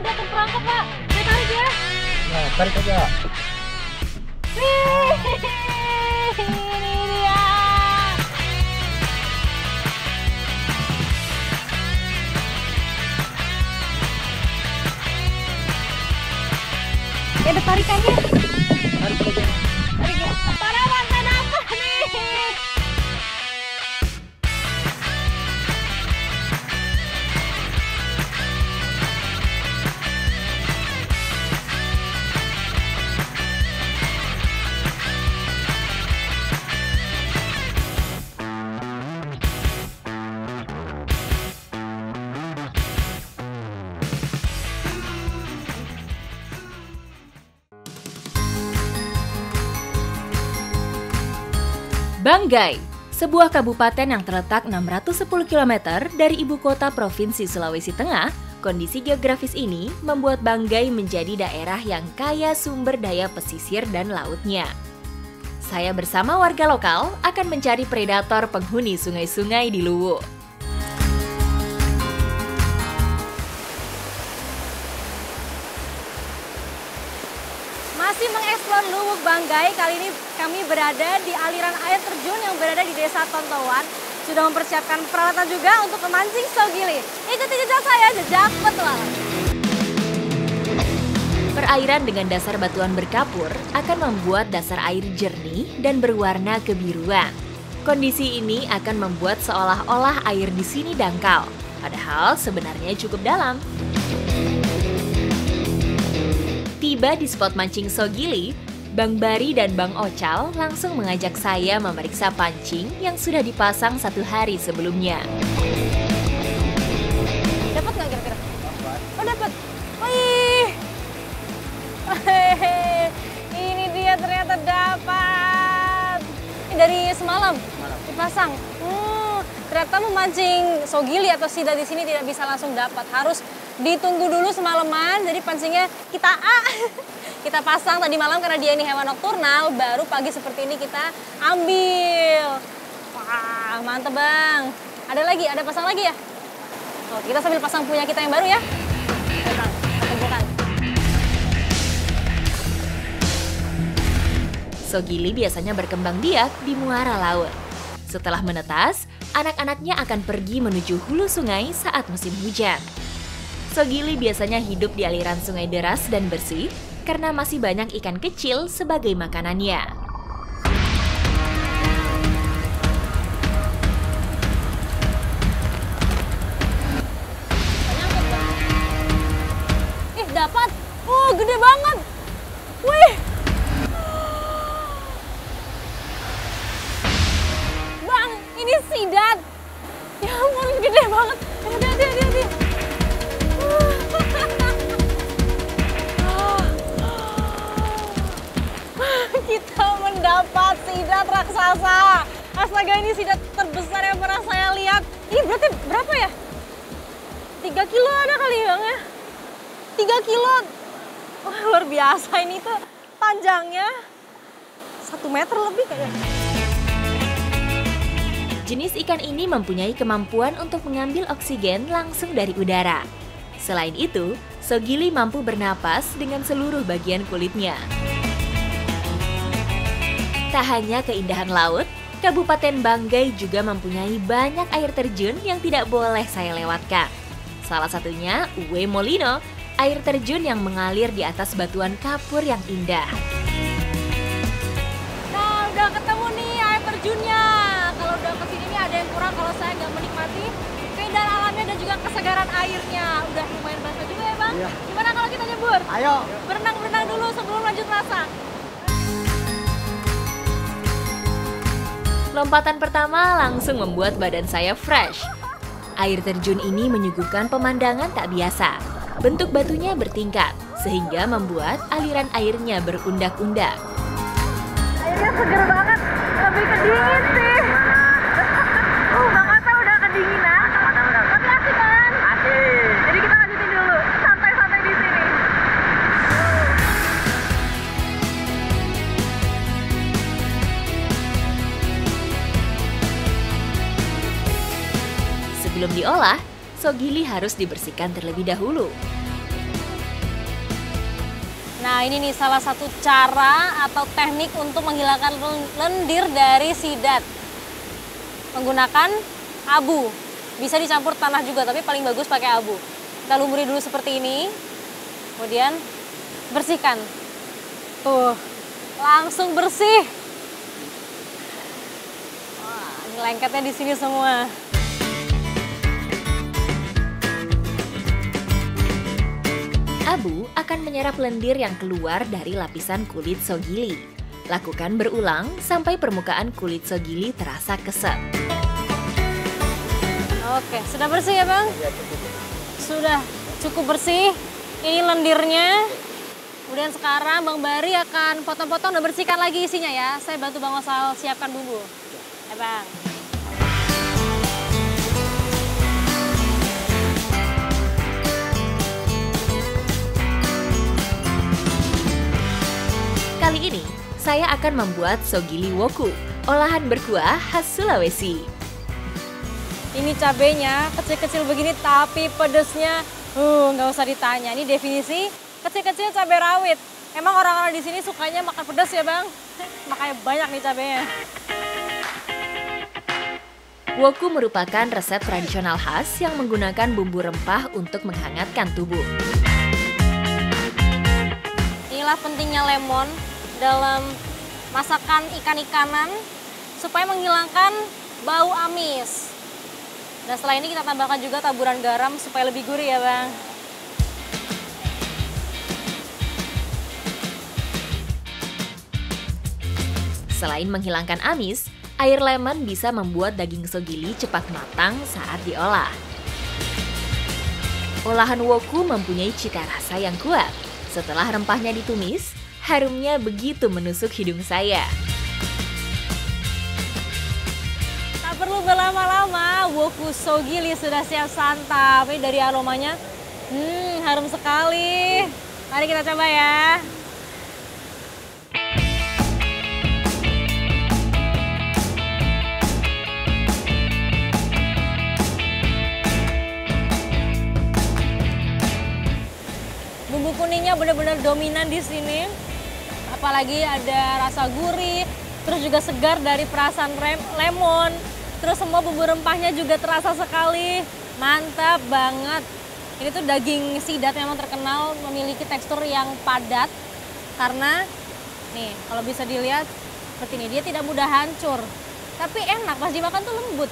udah terperangkap, Pak. Saya tarik ya. Nah, tarik aja. Wih, ini dia. Ada tarikannya. Tarik aja. Tarik ya. Para mantan apa nih? Banggai, sebuah kabupaten yang terletak 610 km dari ibu kota Provinsi Sulawesi Tengah, kondisi geografis ini membuat Banggai menjadi daerah yang kaya sumber daya pesisir dan lautnya. Saya bersama warga lokal akan mencari predator penghuni sungai-sungai di Luwu. Masih mengeksplor Luwuk Banggai, kali ini kami berada di aliran air terjun yang berada di Desa Tontowan. Sudah mempersiapkan peralatan juga untuk memancing sogili. Ikuti jejak saya, jejak petualang. Perairan dengan dasar batuan berkapur akan membuat dasar air jernih dan berwarna kebiruan. Kondisi ini akan membuat seolah-olah air di sini dangkal, padahal sebenarnya cukup dalam. Tiba di spot mancing sogili, Bang Bari dan Bang Ocal langsung mengajak saya memeriksa pancing yang sudah dipasang 1 hari sebelumnya. Dapat nggak kira-kira? Oh, dapat. Wih. Ini dia ternyata dapat. Ini dari semalam dipasang. Ternyata memancing sogili atau sida di sini tidak bisa langsung dapat. Harus ditunggu dulu semalaman. Jadi pancingnya kita pasang tadi malam karena dia ini hewan nokturnal. Baru pagi seperti ini kita ambil. Wah, mantep Bang. Ada lagi? Ada pasang lagi ya? Oh, kita sambil pasang punya kita yang baru ya. Oke, Bang. Kita kumpulkan. Sogili biasanya berkembang biak di muara laut. Setelah menetas, anak-anaknya akan pergi menuju hulu sungai saat musim hujan. Sogili biasanya hidup di aliran sungai deras dan bersih karena masih banyak ikan kecil sebagai makanannya. Ih, dapat. Gede banget. Wih. Bang, ini sidat. Ya ampun, gede banget. Hati-hati. Kita mendapat sidat raksasa. Astaga, ini sidat terbesar yang pernah saya lihat. Ini berarti berapa ya? 3 kilo ada kali ya, Bang ya? 3 kilo. Wah, luar biasa ini tuh panjangnya 1 meter lebih kayaknya. Jenis ikan ini mempunyai kemampuan untuk mengambil oksigen langsung dari udara. Selain itu, sogili mampu bernapas dengan seluruh bagian kulitnya. Tak hanya keindahan laut, Kabupaten Banggai juga mempunyai banyak air terjun yang tidak boleh saya lewatkan. Salah satunya Uwe Molino, air terjun yang mengalir di atas batuan kapur yang indah. Nah, udah ketemu nih air terjunnya. Kalau udah kesini nih ada yang kurang kalau saya nggak menikmati keindahan alamnya dan juga kesegaran airnya. Udah lumayan basah juga ya Bang? Iya. Gimana kalau kita nyebur? Ayo. Berenang-berenang dulu sebelum lanjut masak. Lompatan pertama langsung membuat badan saya fresh. Air terjun ini menyuguhkan pemandangan tak biasa. Bentuk batunya bertingkat, sehingga membuat aliran airnya berundak-undak. Airnya seger banget, lebih ke dingin sih. Bang Ota udah kedinginan, tapi asik kan? Asik. Jadi kita lanjutin dulu, santai-santai di sini. Sebelum diolah, sogili harus dibersihkan terlebih dahulu. Nah, ini nih salah satu cara atau teknik untuk menghilangkan lendir dari sidat. Menggunakan abu. Bisa dicampur tanah juga, tapi paling bagus pakai abu. Kita lumuri dulu seperti ini. Kemudian bersihkan. Tuh, langsung bersih. Wah, ini lengketnya di sini semua. Abu akan menyerap lendir yang keluar dari lapisan kulit sogili. Lakukan berulang sampai permukaan kulit sogili terasa keset. Oke, sudah bersih ya Bang? Sudah cukup bersih. Ini lendirnya. Kemudian sekarang Bang Bari akan potong-potong dan bersihkan lagi isinya ya. Saya bantu Bang Osal siapkan bumbu. Ya Bang. Kali ini, saya akan membuat sogili woku, olahan berkuah khas Sulawesi. Ini cabenya kecil-kecil begini tapi pedesnya nggak usah ditanya. Ini definisi kecil-kecil cabai rawit. Emang orang-orang di sini sukanya makan pedas ya Bang? Makanya banyak nih cabenya. Woku merupakan resep tradisional khas yang menggunakan bumbu rempah untuk menghangatkan tubuh. Inilah pentingnya lemon dalam masakan ikan-ikanan supaya menghilangkan bau amis. Dan setelah ini kita tambahkan juga taburan garam supaya lebih gurih ya Bang. Selain menghilangkan amis, air lemon bisa membuat daging sogili cepat matang saat diolah. Olahan woku mempunyai cita rasa yang kuat. Setelah rempahnya ditumis, harumnya begitu menusuk hidung saya. Tak perlu berlama-lama, woku sogili sudah siap santap. Ini dari aromanya, harum sekali. Mari kita coba ya. Bumbu kuningnya benar-benar dominan di sini. Apalagi ada rasa gurih, terus juga segar dari perasan lemon. Terus semua bumbu rempahnya juga terasa sekali. Mantap banget. Ini tuh daging sidat memang terkenal memiliki tekstur yang padat. Karena nih kalau bisa dilihat seperti ini, dia tidak mudah hancur. Tapi enak, pas dimakan tuh lembut.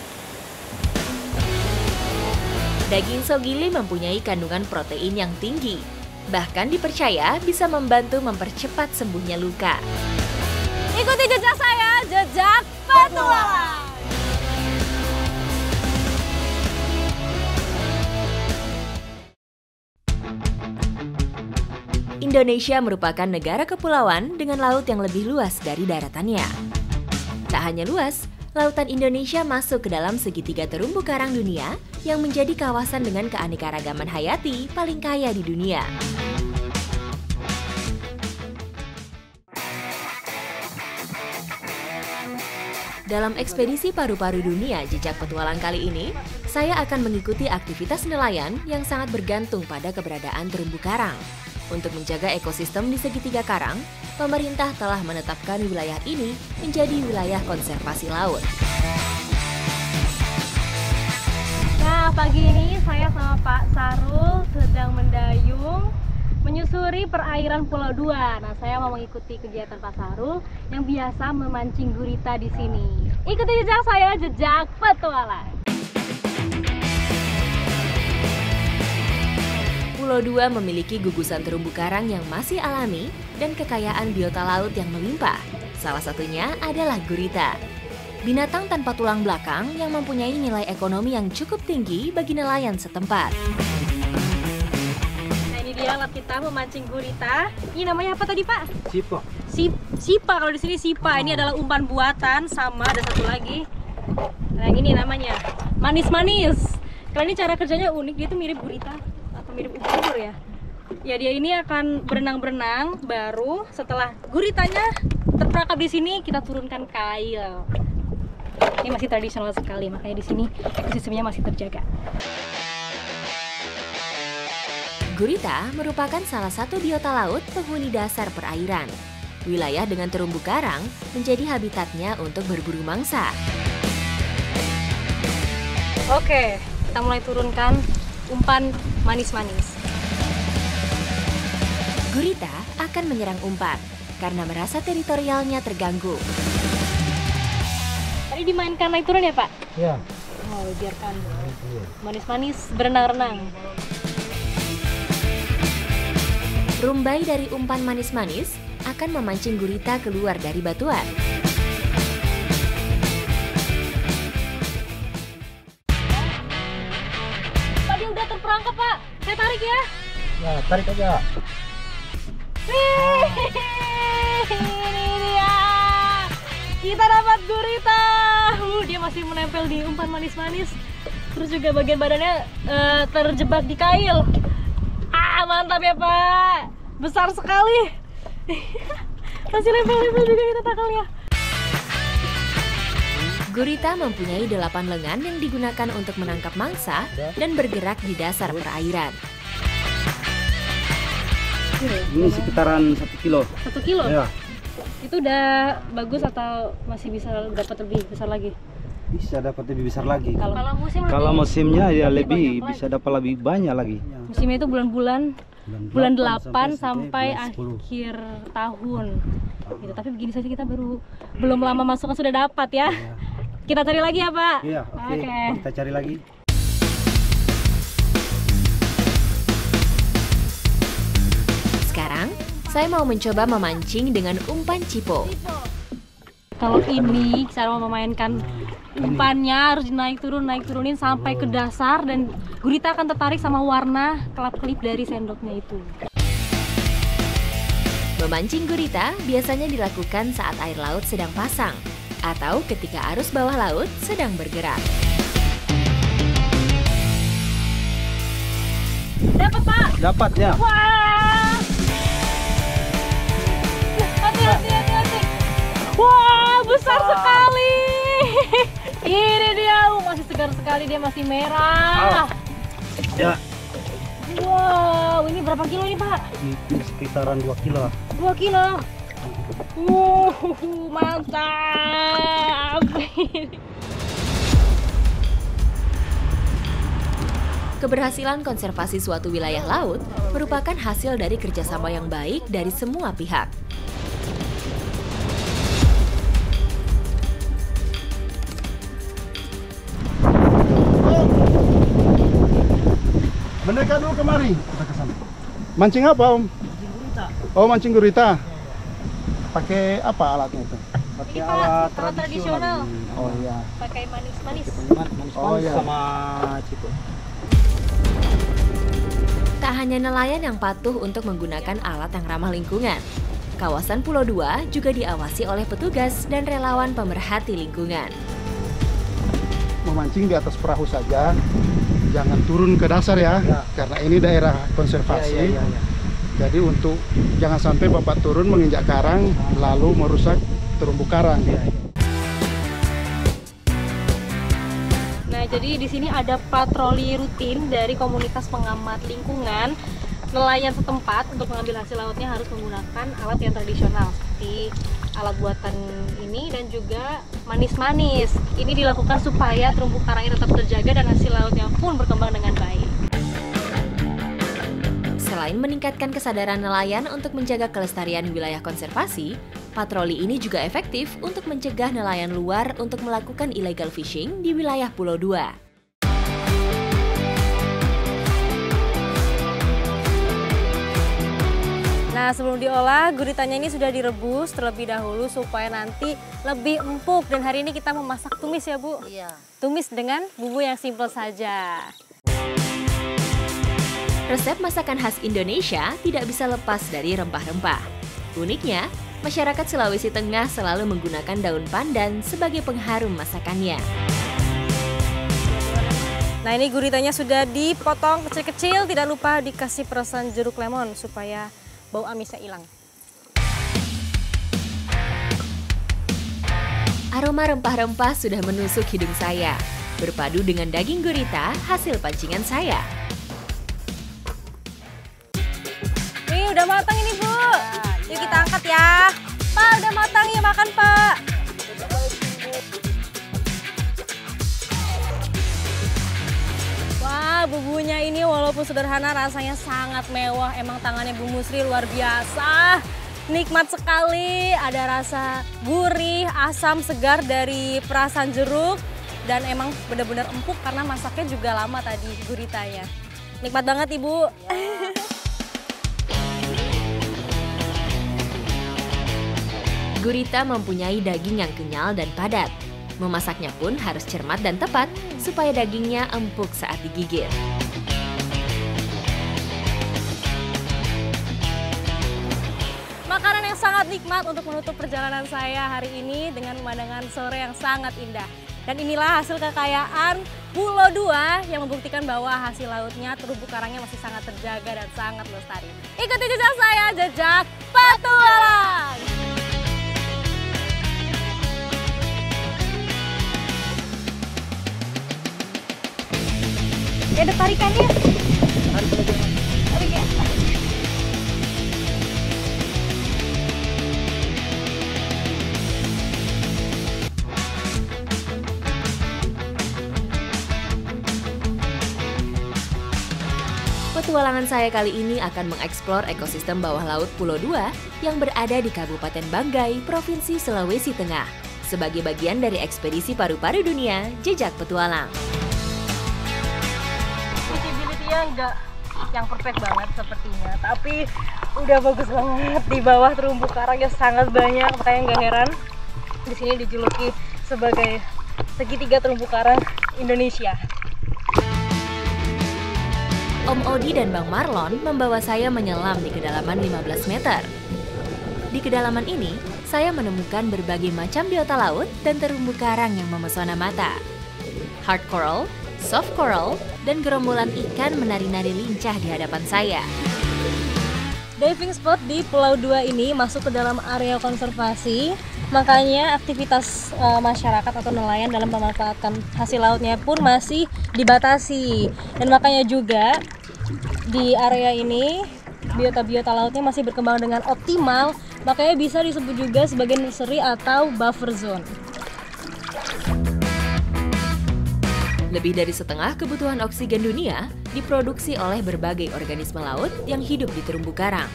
Daging sogili mempunyai kandungan protein yang tinggi. Bahkan dipercaya bisa membantu mempercepat sembuhnya luka. Ikuti jejak saya, jejak petualang. Indonesia merupakan negara kepulauan dengan laut yang lebih luas dari daratannya. Tak hanya luas, lautan Indonesia masuk ke dalam segitiga terumbu karang dunia yang menjadi kawasan dengan keanekaragaman hayati paling kaya di dunia. Dalam ekspedisi paru-paru dunia jejak petualang kali ini, saya akan mengikuti aktivitas nelayan yang sangat bergantung pada keberadaan terumbu karang. Untuk menjaga ekosistem di segitiga karang, pemerintah telah menetapkan wilayah ini menjadi wilayah konservasi laut. Nah, pagi ini saya sama Pak Sarul sedang mendayung menyusuri perairan Pulau Dua. Nah, saya mau mengikuti kegiatan Pak Sarul yang biasa memancing gurita di sini. Ikuti jejak saya, jejak petualang. Pulau Dua memiliki gugusan terumbu karang yang masih alami dan kekayaan biota laut yang melimpah. Salah satunya adalah gurita. Binatang tanpa tulang belakang yang mempunyai nilai ekonomi yang cukup tinggi bagi nelayan setempat. Dia alat kita memancing gurita. Ini namanya apa tadi Pak? Sipa. Sipa, kalau di sini sipa. Ini adalah umpan buatan, sama ada satu lagi. Nah ini namanya manis-manis. Kalau ini cara kerjanya unik, dia tuh mirip gurita atau mirip ubur ya. Ya dia ini akan berenang-berenang, baru setelah guritanya terperangkap di sini kita turunkan kail. Ini masih tradisional sekali, makanya di sini ekosistemnya masih terjaga. Gurita merupakan salah satu biota laut penghuni dasar perairan. Wilayah dengan terumbu karang menjadi habitatnya untuk berburu mangsa. Oke, kita mulai turunkan umpan manis-manis. Gurita akan menyerang umpan karena merasa teritorialnya terganggu. Tadi dimainkan naik turun ya, Pak? Ya. Oh, biarkan manis-manis berenang-renang. Rumbai dari umpan manis-manis akan memancing gurita keluar dari batuan. Pak, dia udah terperangkap, Pak. Saya tarik ya. Ya, tarik aja. Ini dia. Kita dapat gurita. Dia masih menempel di umpan manis-manis. Terus juga bagian badannya terjebak di kail. Mantap ya, Pak. Besar sekali. Masih nempel-nempel juga kita takalnya. Gurita mempunyai 8 lengan yang digunakan untuk menangkap mangsa dan bergerak di dasar perairan. Ini sekitaran 1 kilo. 1 kilo? Ya. Itu udah bagus atau masih bisa dapat lebih besar lagi? Bisa dapat lebih besar lagi. Kalau musimnya ya lebih bisa dapat lebih banyak lagi. musimnya itu bulan-bulan bulan 8 sampai bulan 10. akhir tahun. Gitu. Tapi begini saja kita belum lama masuk sudah dapat ya. Ya. Kita cari lagi ya, Pak. Iya, oke. Oke. Kita cari lagi. Sekarang, saya mau mencoba memancing dengan umpan cipo. Kalau ini cara memainkan umpannya harus naik turunin sampai ke dasar dan gurita akan tertarik sama warna kelap-kelip dari sendoknya itu. Memancing gurita biasanya dilakukan saat air laut sedang pasang atau ketika arus bawah laut sedang bergerak. Dapat, Pak. Dapat ya. Wah. Hati. Wah, besar sekali. Ini dia, masih segar sekali, dia masih merah. Ya. Wow, ini berapa kilo ini, Pak? Ini sekitaran 2 kilo. 2 kilo. Mantap. Keberhasilan konservasi suatu wilayah laut merupakan hasil dari kerjasama yang baik dari semua pihak. Mereka dulu kemari. Kita ke sana. Mancing apa, Om? Mancing gurita. Oh, mancing gurita. Pakai apa alatnya itu? Pakai Ini, Pak, alat alat tradisional. Oh iya. Pakai manis-manis. Manis Oh, iya. sama cipo. Tak hanya nelayan yang patuh untuk menggunakan alat yang ramah lingkungan. Kawasan Pulau 2 juga diawasi oleh petugas dan relawan pemerhati lingkungan. Memancing di atas perahu saja. Jangan turun ke dasar ya, Ya. karena ini daerah konservasi. Ya. Jadi untuk jangan sampai Bapak turun menginjak karang lalu merusak terumbu karang. Nah, jadi di sini ada patroli rutin dari komunitas pengamat lingkungan. Nelayan setempat untuk mengambil hasil lautnya harus menggunakan alat yang tradisional seperti alat buatan ini dan juga manis-manis. Ini dilakukan supaya terumbu karangnya tetap terjaga dan hasil lautnya pun berkembang dengan baik. Selain meningkatkan kesadaran nelayan untuk menjaga kelestarian wilayah konservasi, patroli ini juga efektif untuk mencegah nelayan luar untuk melakukan illegal fishing di wilayah Pulau 2. Nah, sebelum diolah, guritanya ini sudah direbus terlebih dahulu supaya nanti lebih empuk. Dan hari ini kita memasak tumis ya, Bu? Iya. Tumis dengan bumbu yang simpel saja. Resep masakan khas Indonesia tidak bisa lepas dari rempah-rempah. Uniknya, masyarakat Sulawesi Tengah selalu menggunakan daun pandan sebagai pengharum masakannya. Nah, ini guritanya sudah dipotong kecil-kecil, tidak lupa dikasih perasan jeruk lemon supaya bau amisnya hilang. Aroma rempah-rempah sudah menusuk hidung saya, berpadu dengan daging gurita hasil pancingan saya. udah matang ini Bu. Yuk kita angkat ya. Pak, udah matang ya, makan Pak. Wah, bumbunya ini walaupun sederhana rasanya sangat mewah. Emang tangannya Bu Musri luar biasa. Nikmat sekali, ada rasa gurih, asam, segar dari perasan jeruk. Dan emang benar-benar empuk karena masaknya juga lama tadi guritanya. Nikmat banget Ibu. Gurita mempunyai daging yang kenyal dan padat. Memasaknya pun harus cermat dan tepat supaya dagingnya empuk saat digigit. Makanan yang sangat nikmat untuk menutup perjalanan saya hari ini dengan pemandangan sore yang sangat indah. Dan inilah hasil kekayaan Pulau Dua yang membuktikan bahwa hasil lautnya terumbu karangnya masih sangat terjaga dan sangat lestari. Ikuti jejak saya, jejak petualang! Ya, ada tarikannya. Tarik ya. Petualangan saya kali ini akan mengeksplor ekosistem bawah laut Pulau Dua yang berada di Kabupaten Banggai, Provinsi Sulawesi Tengah, sebagai bagian dari ekspedisi paru-paru dunia Jejak Petualang. Visibility-nya nggak yang perfect banget sepertinya, tapi udah bagus banget. Di bawah terumbu karangnya sangat banyak, makanya nggak heran di sini dijuluki sebagai segitiga terumbu karang Indonesia. Om Odi dan Bang Marlon membawa saya menyelam di kedalaman 15 meter. Di kedalaman ini, saya menemukan berbagai macam biota laut dan terumbu karang yang memesona mata. Hard coral, soft coral, dan gerombolan ikan menari-nari lincah di hadapan saya. Diving spot di Pulau Dua ini masuk ke dalam area konservasi, makanya aktivitas masyarakat atau nelayan dalam memanfaatkan hasil lautnya pun masih dibatasi. Dan makanya juga di area ini biota-biota lautnya masih berkembang dengan optimal, makanya bisa disebut juga sebagai nursery atau buffer zone. Lebih dari setengah kebutuhan oksigen dunia diproduksi oleh berbagai organisme laut yang hidup di terumbu karang.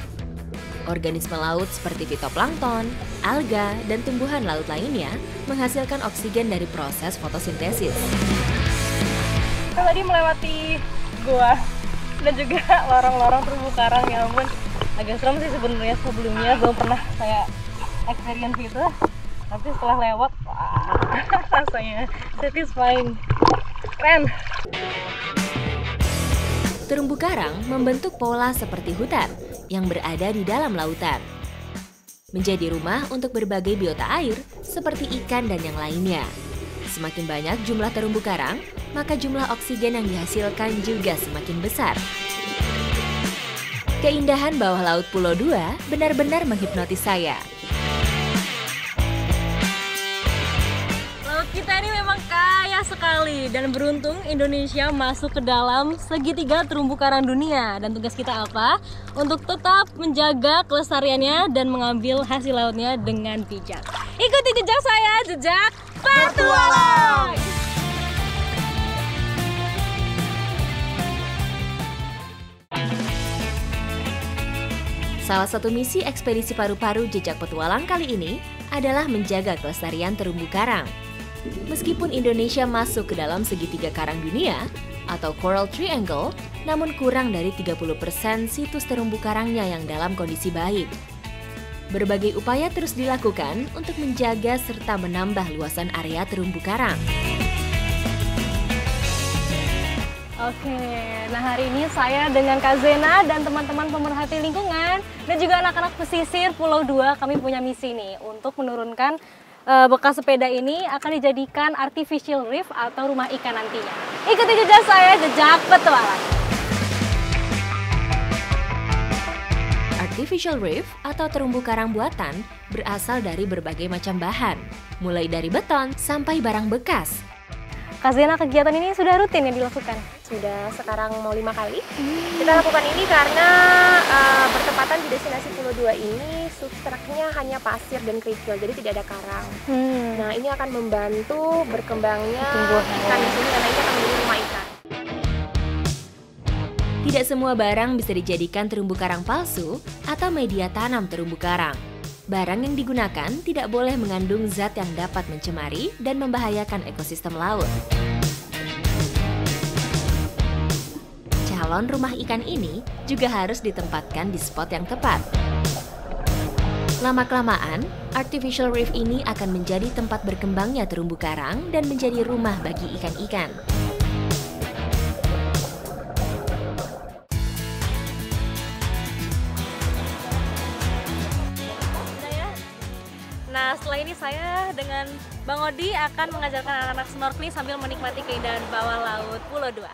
Organisme laut seperti fitoplankton, alga, dan tumbuhan laut lainnya menghasilkan oksigen dari proses fotosintesis. Kita tadi melewati gua dan juga lorong-lorong terumbu karang, ya ampun, agak serem sih sebenarnya. Sebelumnya belum pernah saya experience itu, tapi setelah lewat, wah, rasanya satisfying. Keren. Terumbu karang membentuk pola seperti hutan yang berada di dalam lautan. Menjadi rumah untuk berbagai biota air seperti ikan dan yang lainnya. Semakin banyak jumlah terumbu karang, maka jumlah oksigen yang dihasilkan juga semakin besar. Keindahan bawah laut Pulau Dua benar-benar menghipnotis saya. Laut kita ini memang kaya sekali dan beruntung Indonesia masuk ke dalam segitiga terumbu karang dunia. Dan tugas kita apa? Untuk tetap menjaga kelestariannya dan mengambil hasil lautnya dengan bijak. Ikuti jejak saya, jejak petualang! Salah satu misi ekspedisi paru-paru Jejak Petualang kali ini adalah menjaga kelestarian terumbu karang. Meskipun Indonesia masuk ke dalam segitiga karang dunia atau Coral Triangle, namun kurang dari 30% situs terumbu karangnya yang dalam kondisi baik. Berbagai upaya terus dilakukan untuk menjaga serta menambah luasan area terumbu karang. Oke, nah hari ini saya dengan Kak Zena dan teman-teman pemerhati lingkungan dan juga anak-anak pesisir Pulau Dua, kami punya misi nih untuk menurunkan bekas sepeda ini akan dijadikan artificial reef atau rumah ikan nantinya. Ikuti jejak saya, jejak petualang. Artificial reef atau terumbu karang buatan berasal dari berbagai macam bahan, mulai dari beton sampai barang bekas. Kak Zena, kegiatan ini sudah rutin yang dilakukan? Sudah sekarang mau 5 kali. Kita lakukan ini karena bertepatan Penempatan di destinasi Pulau Dua ini substratnya hanya pasir dan kerikil, jadi tidak ada karang. Nah, ini akan membantu berkembangnya ikan di sini karena ini akan menjadi rumah ikan. Tidak semua barang bisa dijadikan terumbu karang palsu atau media tanam terumbu karang. Barang yang digunakan tidak boleh mengandung zat yang dapat mencemari dan membahayakan ekosistem laut. Calon rumah ikan ini juga harus ditempatkan di spot yang tepat. Lama-kelamaan, artificial reef ini akan menjadi tempat berkembangnya terumbu karang dan menjadi rumah bagi ikan-ikan. Nah, setelah ini saya dengan Bang Odi akan mengajarkan anak-anak snorkeling sambil menikmati keindahan bawah laut Pulau Dua.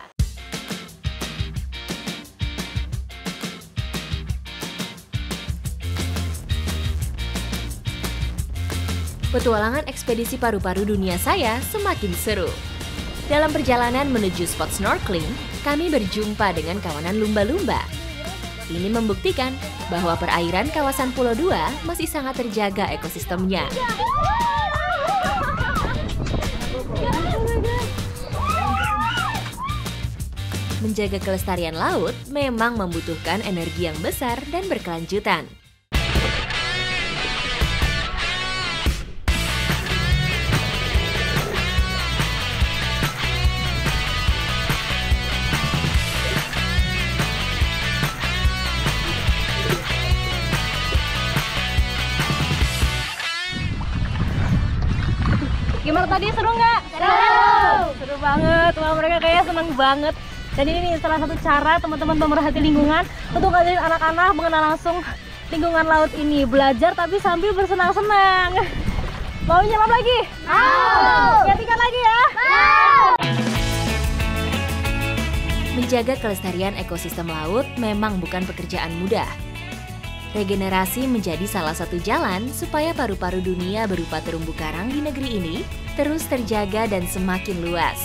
Petualangan ekspedisi paru-paru dunia saya semakin seru. Dalam perjalanan menuju spot snorkeling, kami berjumpa dengan kawanan lumba-lumba. Ini membuktikan bahwa perairan kawasan Pulau Dua masih sangat terjaga ekosistemnya. Menjaga kelestarian laut memang membutuhkan energi yang besar dan berkelanjutan. Gimana tadi, seru nggak? Seru! Seru banget, wah mereka kayaknya seneng banget. Dan ini nih salah satu cara teman-teman pemerhati lingkungan untuk ngajarin anak-anak mengenal langsung lingkungan laut ini. Belajar tapi sambil bersenang-senang. Mau nyelam lagi? Mau! Gantikan lagi ya? Mau! Menjaga kelestarian ekosistem laut memang bukan pekerjaan mudah. Regenerasi menjadi salah satu jalan supaya paru-paru dunia berupa terumbu karang di negeri ini terus terjaga dan semakin luas.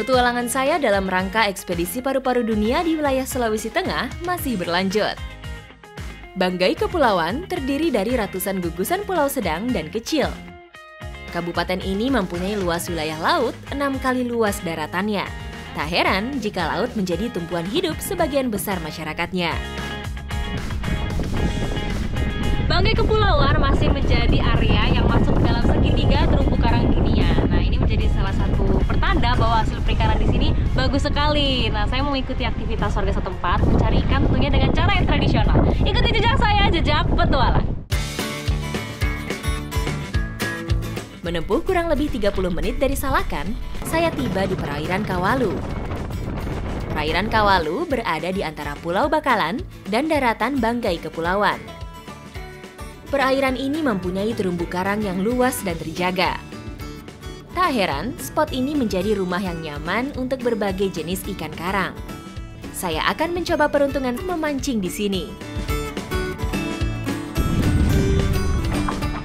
Petualangan saya dalam rangka ekspedisi paru-paru dunia di wilayah Sulawesi Tengah masih berlanjut. Banggai Kepulauan terdiri dari ratusan gugusan pulau sedang dan kecil. Kabupaten ini mempunyai luas wilayah laut 6 kali luas daratannya. Tak heran jika laut menjadi tumpuan hidup sebagian besar masyarakatnya. Banggai Kepulauan masih menjadi area yang masuk dalam segitiga terumbu karang dunia. Nah, ini menjadi salah satu pertanda bahwa hasil perikanan di sini bagus sekali. Nah, saya mau mengikuti aktivitas warga setempat mencari ikan tentunya dengan cara yang tradisional. Ikuti jejak saya, jejak petualang. Menempuh kurang lebih 30 menit dari Salakan, saya tiba di perairan Kawalu. Perairan Kawalu berada di antara Pulau Bakalan dan daratan Banggai Kepulauan. Perairan ini mempunyai terumbu karang yang luas dan terjaga. Tak heran, spot ini menjadi rumah yang nyaman untuk berbagai jenis ikan karang. Saya akan mencoba peruntungan memancing di sini.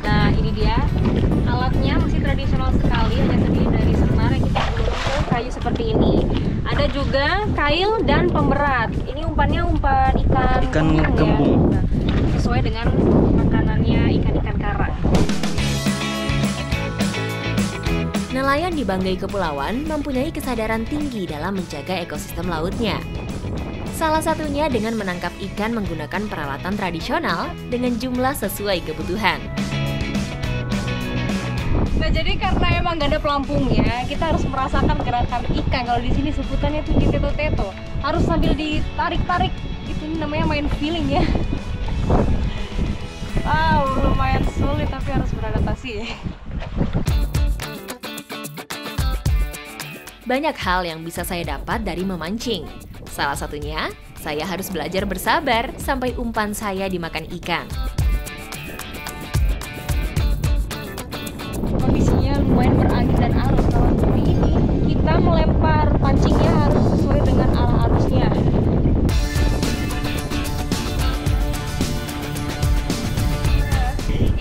Nah, ini dia. Alatnya masih tradisional sekali, hanya terdiri dari senar yang kita gulung ke kayu seperti ini. Ada juga kail dan pemberat. Ini umpannya umpan ikan kembung. Ya. Nah, sesuai dengan makanannya ikan-ikan karang. Nelayan di Banggai Kepulauan mempunyai kesadaran tinggi dalam menjaga ekosistem lautnya. Salah satunya dengan menangkap ikan menggunakan peralatan tradisional dengan jumlah sesuai kebutuhan. Nah, jadi karena emang gak ada pelampungnya, kita harus merasakan gerakan ikan. Kalau di sini sebutannya tuh diteto-teto. Harus sambil ditarik-tarik. Itu namanya main feeling ya. Wow, lumayan sulit tapi harus beradaptasi ya. Banyak hal yang bisa saya dapat dari memancing. Salah satunya, saya harus belajar bersabar sampai umpan saya dimakan ikan. Kondisinya lumayan berangin dan arus. Kalau seperti ini, kita melempar pancingnya harus sesuai dengan arah arusnya.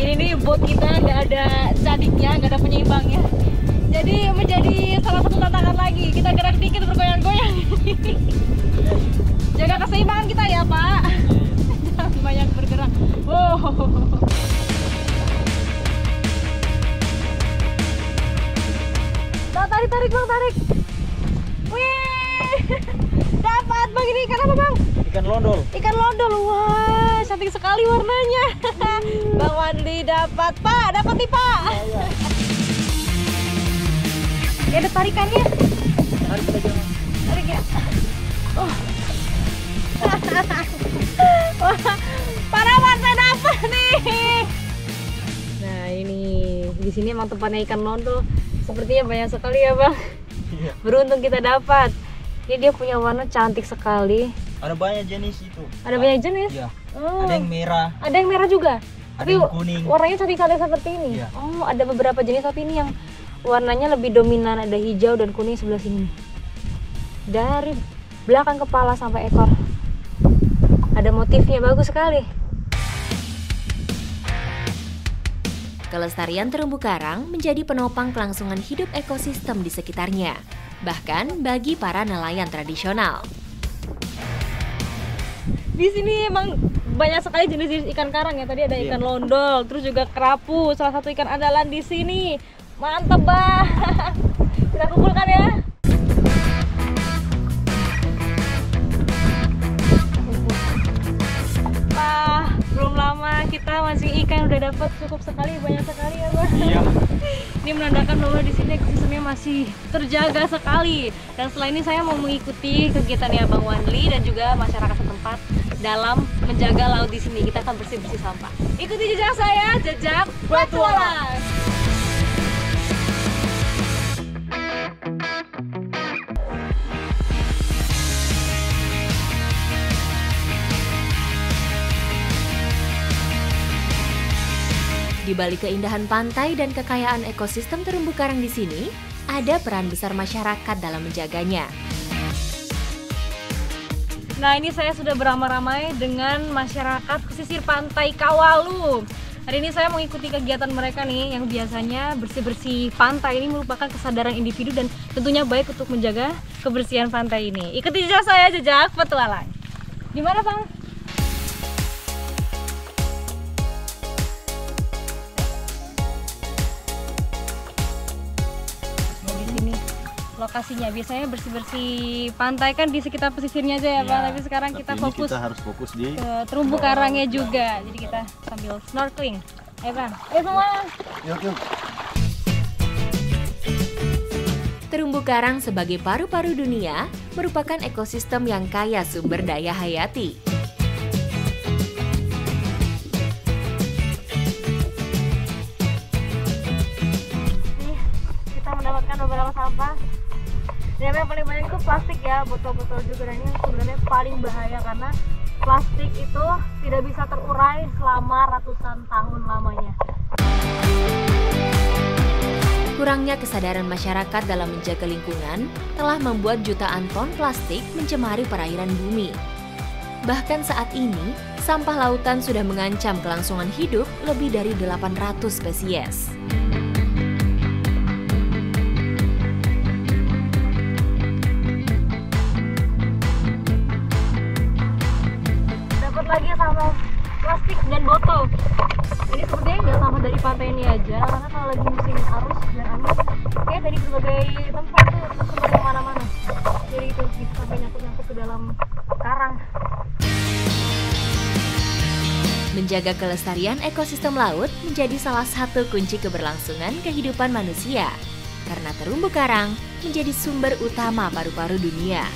Ini nih boat kita nggak ada cadiknya, nggak ada penyeimbangnya. Jadi menjadi salah satu tantangan lagi. Kita gerak dikit bergoyang-goyang. Jaga keseimbangan kita ya Pak. Jangan banyak bergerak. Wow. Tarik bang, tarik. Wih, dapat bang, ini ikan apa bang? Ikan londol. Ikan londol, wah cantik sekali warnanya. Bang Wadli dapat, Pak, dapat nih Pak. Ya ada tarikannya. Tarik aja. Tarik ya. Oh. Wah, parah banget saya dapat nih. Nah ini di sini emang tempatnya ikan londol. Sepertinya banyak sekali ya bang. Iya. Beruntung kita dapat. Ini dia punya warna cantik sekali. Ada banyak jenis itu. Ada banyak jenis? Iya. Oh. Ada yang merah. Ada yang merah juga? Ada yang kuning. Warnanya cantik sekali seperti ini? Iya. Oh, ada beberapa jenis tapi ini yang warnanya lebih dominan. Ada hijau dan kuning sebelah sini. Dari belakang kepala sampai ekor. Ada motifnya, bagus sekali. Kelestarian terumbu karang menjadi penopang kelangsungan hidup ekosistem di sekitarnya, bahkan bagi para nelayan tradisional. Di sini emang banyak sekali jenis-jenis ikan karang ya. Tadi ada ikan londol, terus juga kerapu, salah satu ikan andalan di sini. Mantep bang. Kita kumpulkan ya. Wah, belum lama kita masih ikan udah dapat cukup sekali, banyak sekali ya bang. Iya. Ini menandakan bahwa di sini ekosistemnya masih terjaga sekali. Dan setelah ini saya mau mengikuti kegiatannya Bang Wadli dan juga masyarakat setempat dalam menjaga laut di sini. Kita akan bersih-bersih sampah. Ikuti jejak saya, jejak petualang. Di balik keindahan pantai dan kekayaan ekosistem terumbu karang di sini, ada peran besar masyarakat dalam menjaganya. Nah, ini saya sudah beramai-ramai dengan masyarakat pesisir pantai Kawalu. Hari ini saya mengikuti kegiatan mereka nih, yang biasanya bersih-bersih pantai. Ini merupakan kesadaran individu dan tentunya baik untuk menjaga kebersihan pantai ini. Ikuti jejak saya, jejak petualang. Di mana bang? Lokasinya biasanya bersih-bersih pantai kan di sekitar pesisirnya aja ya Pak, tapi sekarang kita fokus kita harus fokus di ke terumbu karangnya juga, jadi kita sambil snorkeling. Ayo Bang, ayo semua. Yuk. Terumbu karang sebagai paru-paru dunia merupakan ekosistem yang kaya sumber daya hayati. Nih, kita mendapatkan beberapa sampah. Dan yang paling banyak itu plastik ya, botol-botol juga. Dan ini sebenarnya paling bahaya karena plastik itu tidak bisa terurai selama ratusan tahun lamanya. Kurangnya kesadaran masyarakat dalam menjaga lingkungan telah membuat jutaan ton plastik mencemari perairan bumi. Bahkan saat ini, sampah lautan sudah mengancam kelangsungan hidup lebih dari 800 spesies. Lagi sama plastik dan botol. Ini sepertinya nggak sama dari pantai ini aja, karena kalau lagi musim arus dan angin, kayak dari berbagai tempat tuh tersebar kemana-mana. Jadi itu bisa sampai nyangkut-nyangkut ke dalam karang. Menjaga kelestarian ekosistem laut menjadi salah satu kunci keberlangsungan kehidupan manusia, karena terumbu karang menjadi sumber utama paru-paru dunia.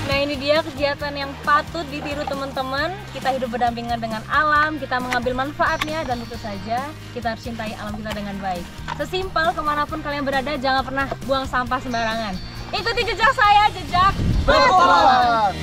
Nah, ini dia kegiatan yang patut ditiru teman-teman. Kita hidup berdampingan dengan alam, kita mengambil manfaatnya, dan tentu saja kita harus cintai alam kita dengan baik. Sesimpel kemanapun kalian berada, jangan pernah buang sampah sembarangan. Ikuti jejak saya, jejak petualang.